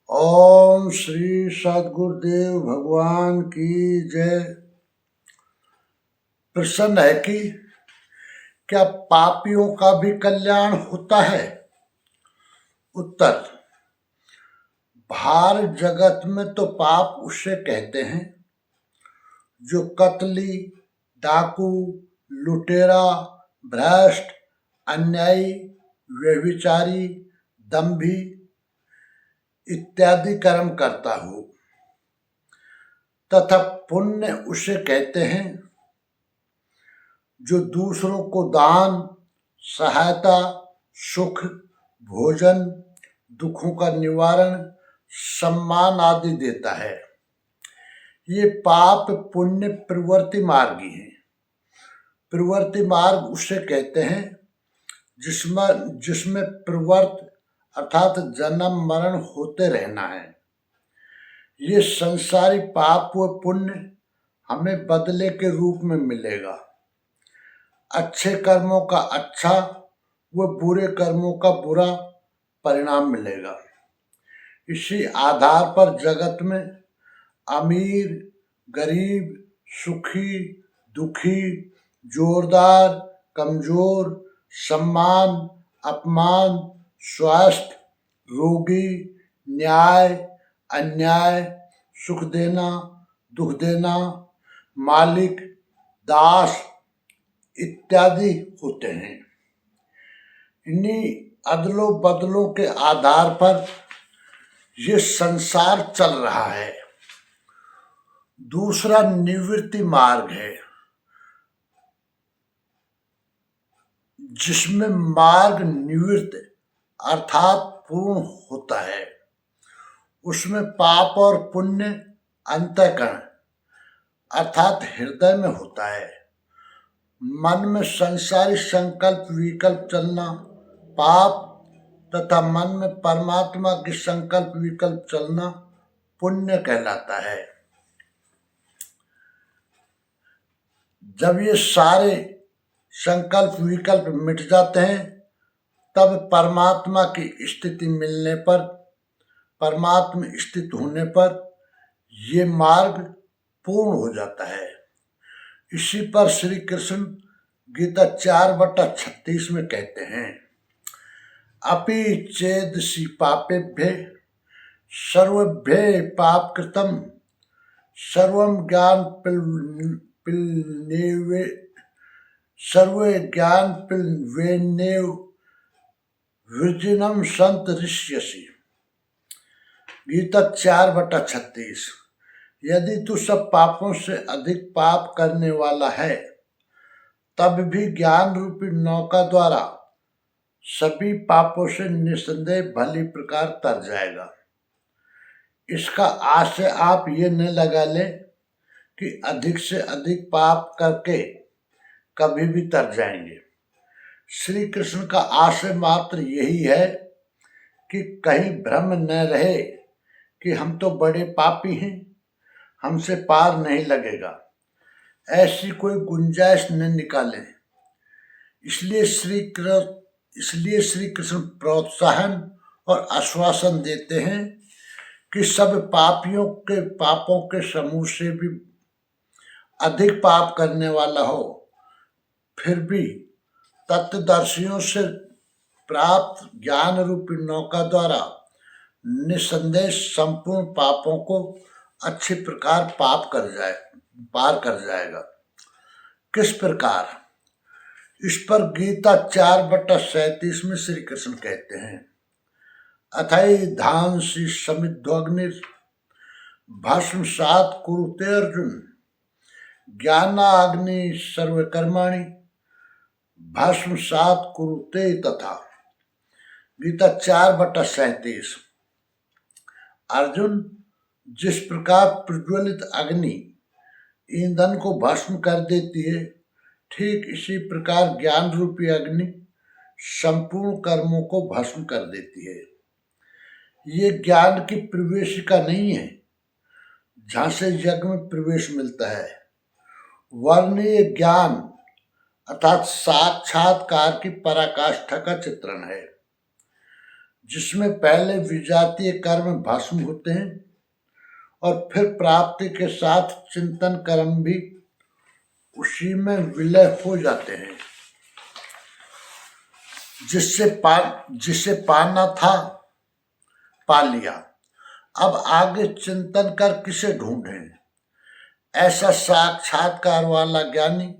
ओम श्री सद्गुरुदेव भगवान की जय। प्रश्न है कि क्या पापियों का भी कल्याण होता है? उत्तर, भार जगत में तो पाप उसे कहते हैं जो कतली, डाकू, लुटेरा, भ्रष्ट, अन्यायी, व्यभिचारी, दंभी इत्यादि कर्म करता हो, तथा पुण्य उसे कहते हैं जो दूसरों को दान, सहायता, सुख, भोजन, दुखों का निवारण, सम्मान आदि देता है। ये पाप पुण्य प्रवृत्ति मार्गी हैं। प्रवृत्ति मार्ग उसे कहते हैं जिसमें प्रवृत्ति अर्थात जन्म मरण होते रहना है। ये संसारी पाप व पुण्य हमें बदले के रूप में मिलेगा। अच्छे कर्मों का अच्छा व बुरे कर्मों का बुरा परिणाम मिलेगा। इसी आधार पर जगत में अमीर, गरीब, सुखी, दुखी, जोरदार, कमजोर, सम्मान, अपमान, स्वास्थ्य, रोगी, न्याय, अन्याय, सुख देना, दुख देना, मालिक, दास इत्यादि होते हैं। इन्हीं अदलों बदलों के आधार पर ये संसार चल रहा है। दूसरा निवृत्ति मार्ग है, जिसमें मार्ग निवृत्त अर्थात पूर्ण होता है। उसमें पाप और पुण्य अंतःकरण अर्थात हृदय में होता है। मन में संसारी संकल्प विकल्प चलना पाप तथा मन में परमात्मा के संकल्प विकल्प चलना पुण्य कहलाता है। जब ये सारे संकल्प विकल्प मिट जाते हैं, तब परमात्मा की स्थिति मिलने पर, परमात्मा स्थित होने पर ये मार्ग पूर्ण हो जाता है। इसी पर श्री कृष्ण गीता 4/36 में कहते हैं, अपि चेदसि पापेभ्य सर्वभ्य पाप कृतम सर्वं ज्ञान सर्वे ज्ञान पिलवेनेव विर्जिनम संत ऋष्यसि। गीता 4/36। यदि तू सब पापों से अधिक पाप करने वाला है, तब भी ज्ञान रूपी नौका द्वारा सभी पापों से निसंदेह भली प्रकार तर जाएगा। इसका आशय आप ये न लगा ले कि अधिक से अधिक पाप करके कभी भी तर जाएंगे। श्री कृष्ण का आशय मात्र यही है कि कहीं भ्रम न रहे कि हम तो बड़े पापी हैं, हमसे पार नहीं लगेगा, ऐसी कोई गुंजाइश न निकालें। इसलिए श्री कृष्ण प्रोत्साहन और आश्वासन देते हैं कि सब पापियों के पापों के समूह से भी अधिक पाप करने वाला हो, फिर भी तत्वदर्शियों से प्राप्त ज्ञान रूपी नौका द्वारा निसंदेह संपूर्ण पापों को अच्छी प्रकार पार कर जाएगा। किस प्रकार? इस पर गीता 4/37 में श्री कृष्ण कहते हैं, अथई धांसी समिध्वग्निर भस्मसात् कुरुते अर्जुन ज्ञानाग्नि सर्वकर्माणि भस्मसात् कुरुते तथा। गीता 4/37। अर्जुन, जिस प्रकार प्रज्वलित अग्नि ईंधन को भस्म कर देती है, ठीक इसी प्रकार ज्ञान रूपी अग्नि संपूर्ण कर्मों को भस्म कर देती है। ये ज्ञान की प्रवेशिका नहीं है जहां से यज्ञ में प्रवेश मिलता है, वरन ये ज्ञान अर्थात साक्षात्कार की पराकाष्ठा का चित्रण है। जिसमें पहले विजातीय कर्म भस्म होते हैं और फिर प्राप्ति के साथ चिंतन कर्म भी उसी में विलय हो जाते हैं। जिसे पाना था पा लिया, अब आगे चिंतन कर किसे ढूंढें। ऐसा साक्षात्कार वाला ज्ञानी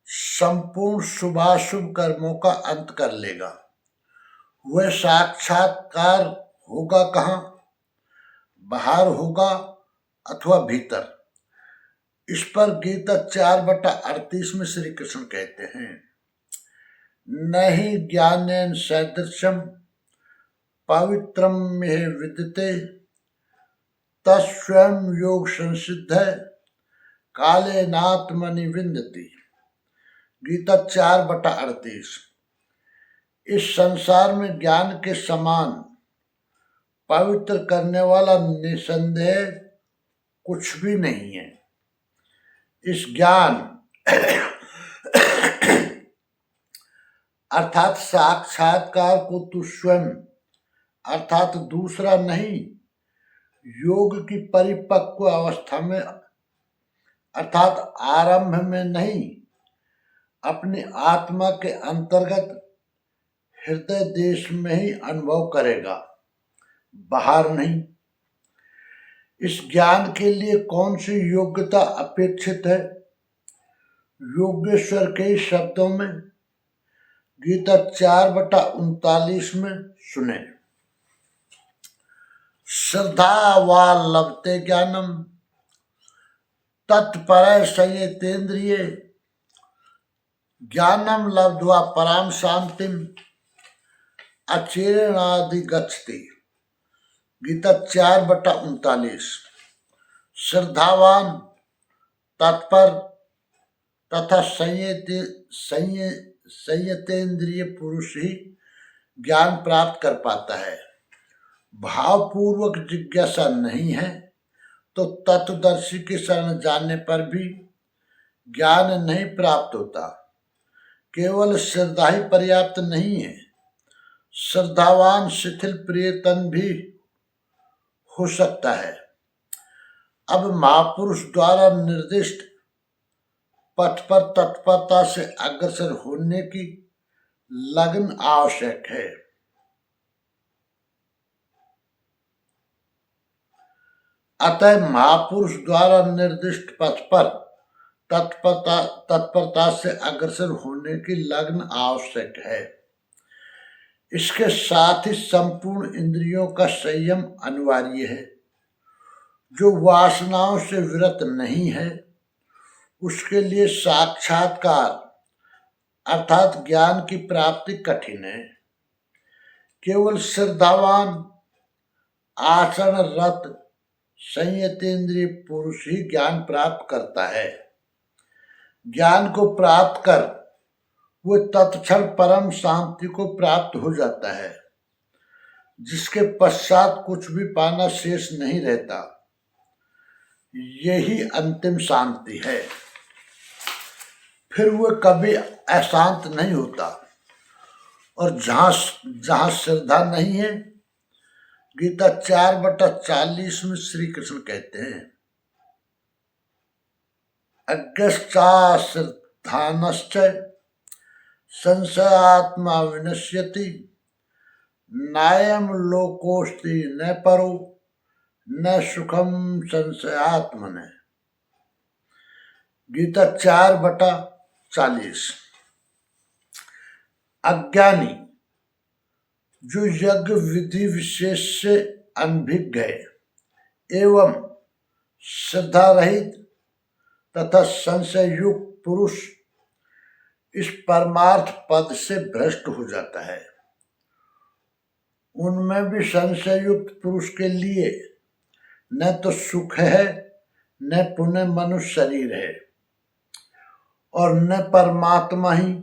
संपूर्ण शुभाशुभ कर्मों का अंत कर लेगा। वह साक्षात्कार होगा कहाँ, बाहर होगा अथवा भीतर। इस पर गीता 4/38 में श्री कृष्ण कहते हैं, नहि ज्ञानेन सदृशम पवित्रम में विद्यते तत्स्वयं योग संसिद्ध काले नात्मनि विन्दति। गीता 4/38। इस संसार में ज्ञान के समान पवित्र करने वाला निसंदेह कुछ भी नहीं है। इस ज्ञान अर्थात साक्षात्कार को तू स्वयं अर्थात दूसरा नहीं, योग की परिपक्व अवस्था में अर्थात आरंभ में नहीं, अपनी आत्मा के अंतर्गत हृदय देश में ही अनुभव करेगा, बाहर नहीं। इस ज्ञान के लिए कौन सी योग्यता अपेक्षित है? योगेश्वर के शब्दों में गीता 4/39 में सुने, श्रद्धा वा लभते ज्ञानम तत्पर संयतेन्द्रिये ज्ञानम लब्ध्वा पराम शांतिम अचिरेणादि गच्छति। गीता 4/39। श्रद्धावान, तत्पर तथा संयतेन्द्रिय पुरुष ही ज्ञान प्राप्त कर पाता है। भावपूर्वक जिज्ञासा नहीं है तो तत्वदर्शी के शरण जाने पर भी ज्ञान नहीं प्राप्त होता। केवल श्रद्धा ही पर्याप्त नहीं है, श्रद्धावान शिथिल प्रियतन भी हो सकता है। अब महापुरुष द्वारा निर्दिष्ट पथ पर तत्परता से अग्रसर होने की लगन आवश्यक है। अतः महापुरुष द्वारा निर्दिष्ट पथ पर तत्परता से अग्रसर होने की लगन आवश्यक है। इसके साथ ही संपूर्ण इंद्रियों का संयम अनिवार्य है। जो वासनाओं से विरत नहीं है उसके लिए साक्षात्कार अर्थात ज्ञान की प्राप्ति कठिन है। केवल श्रद्धावान आचरणरत संयतेन्द्रिय पुरुष ही ज्ञान प्राप्त करता है। ज्ञान को प्राप्त कर वो तत्क्षण परम शांति को प्राप्त हो जाता है, जिसके पश्चात कुछ भी पाना शेष नहीं रहता। यही अंतिम शांति है। फिर वह कभी अशांत नहीं होता। और जहां श्रद्धा नहीं है, गीता 4/40 में श्री कृष्ण कहते हैं, अज्ञश्चा श्रद्धानश्च संशयात्मा विनश्यति नायम लोकोस्ति न परो न सुखम संशयात्मने। गीता 4/40। अज्ञानी जो यज्ञ विधि विशेष से अनभिज्ञ है एवं श्रद्धा रहित तथा संशय युक्त पुरुष इस परमार्थ पद से भ्रष्ट हो जाता है। उनमें भी संशय युक्त पुरुष के लिए न तो सुख है न पुनः मनुष्य शरीर है और न परमात्मा ही।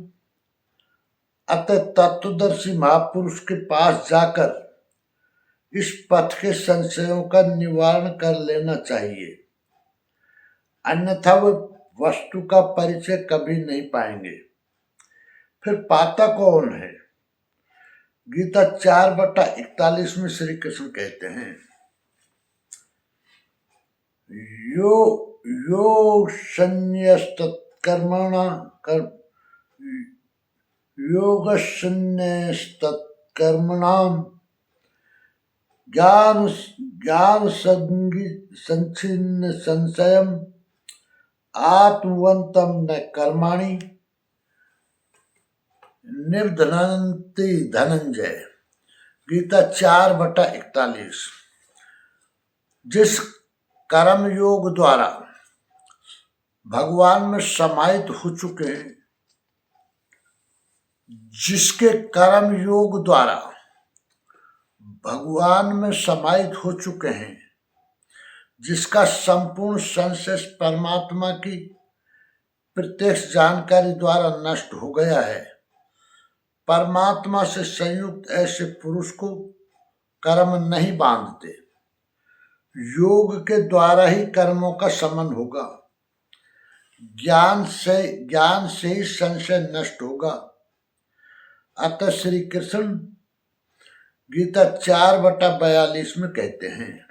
अतः तत्वदर्शी महापुरुष के पास जाकर इस पथ के संशयों का निवारण कर लेना चाहिए, अन्यथा वे वस्तु का परिचय कभी नहीं पाएंगे। फिर पाता कौन है? गीता 4/41 में श्री कृष्ण कहते हैं, यो योग संन्यस्तत्कर्मणा योग संन्यस्तत्कर्मणाम ज्ञान ज्ञान संचिन्न संशयम आत्मवंतम न कर्माणि निर्धनंति धनंजय। गीता 4/41। जिस कर्म योग द्वारा भगवान में समाहित हो चुके हैं, जिसके कर्म योग द्वारा भगवान में समाहित हो चुके हैं, जिसका संपूर्ण संशय परमात्मा की प्रत्यक्ष जानकारी द्वारा नष्ट हो गया है, परमात्मा से संयुक्त ऐसे पुरुष को कर्म नहीं बांधते। योग के द्वारा ही कर्मों का शमन होगा, ज्ञान से ही संशय नष्ट होगा। अतः श्री कृष्ण गीता 4/42 में कहते हैं,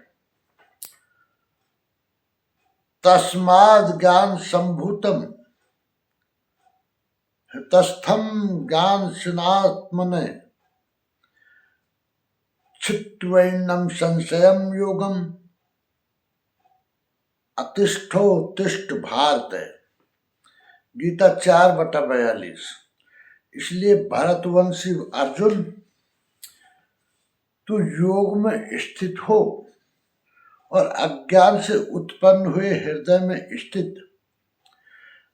तस्माद् ज्ञान संभूतम तस्थम ज्ञान सुनात्मने छित्त्वैनं संशयं योगम अतिष्ठो तिष्ठ भारत। गीता 4/42। इसलिए भरतवंशी अर्जुन, तू योग में स्थित हो और अज्ञान से उत्पन्न हुए हृदय में स्थित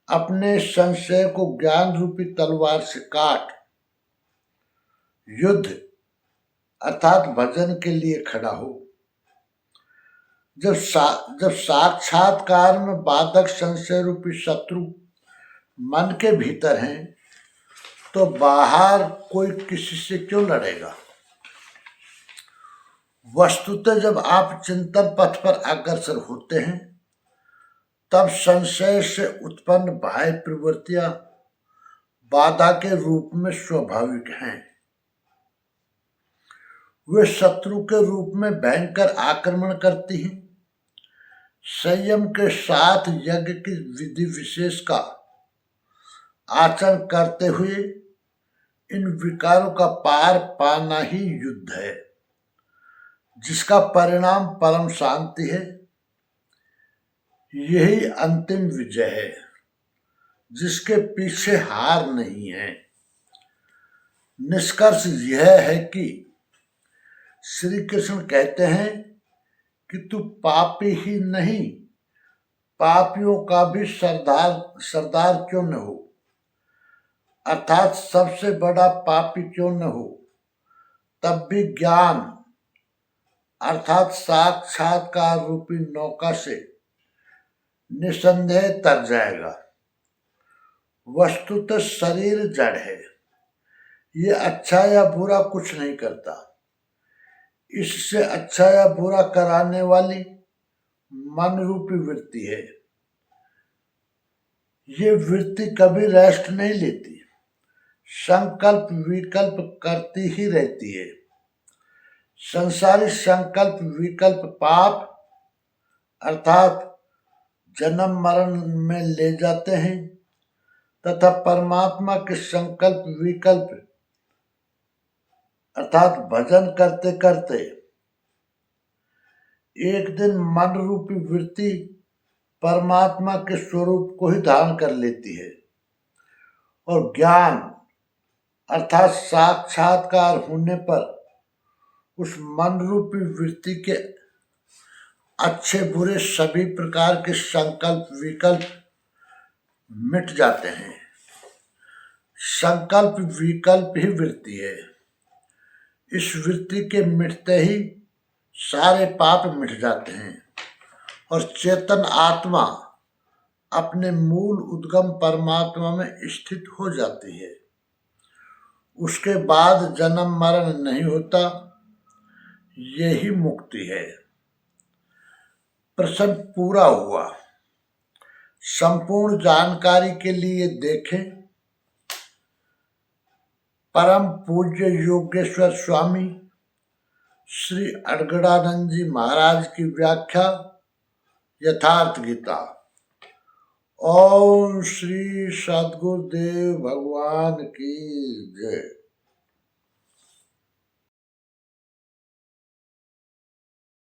अपने संशय को ज्ञान रूपी तलवार से काट युद्ध अर्थात भजन के लिए खड़ा हो। जब साक्षात्कार में बाधक संशय रूपी शत्रु मन के भीतर हैं, तो बाहर कोई किसी से क्यों लड़ेगा। वस्तुतः जब आप चिंतन पथ पर अग्रसर होते हैं, तब संशय से उत्पन्न बाह्य प्रवृत्तियां बाधा के रूप में स्वाभाविक हैं। वे शत्रु के रूप में भयंकर आक्रमण करती हैं। संयम के साथ यज्ञ की विधि विशेष का आचरण करते हुए इन विकारों का पार पाना ही युद्ध है, जिसका परिणाम परम शांति है। यही अंतिम विजय है, जिसके पीछे हार नहीं है। निष्कर्ष यह है कि श्री कृष्ण कहते हैं कि तू पापी ही नहीं, पापियों का भी सरदार क्यों न हो, अर्थात सबसे बड़ा पापी क्यों न हो, तब भी ज्ञान अर्थात साक्षात्कार रूपी नौका से निसंदेह तर जाएगा। वस्तुतः शरीर जड़ है, ये अच्छा या बुरा कुछ नहीं करता। इससे अच्छा या बुरा कराने वाली मन रूपी वृत्ति है। ये वृत्ति कभी रेस्ट नहीं लेती, संकल्प विकल्प करती ही रहती है। संसारी संकल्प विकल्प पाप अर्थात जन्म मरण में ले जाते हैं, तथा परमात्मा के संकल्प विकल्प अर्थात भजन करते करते एक दिन मन रूपी वृत्ति परमात्मा के स्वरूप को ही धारण कर लेती है और ज्ञान अर्थात साक्षात्कार होने पर उस मन रूपी वृत्ति के अच्छे बुरे सभी प्रकार के संकल्प विकल्प मिट जाते हैं। संकल्प विकल्प ही वृत्ति है। इस वृत्ति के मिटते ही सारे पाप मिट जाते हैं और चेतन आत्मा अपने मूल उद्गम परमात्मा में स्थित हो जाती है। उसके बाद जन्म मरण नहीं होता, यही मुक्ति है। प्रश्न पूरा हुआ। संपूर्ण जानकारी के लिए देखें परम पूज्य योगेश्वर स्वामी श्री अड़गड़ानंद जी महाराज की व्याख्या यथार्थ गीता। ओम श्री सद्गुरुदेव भगवान की जय।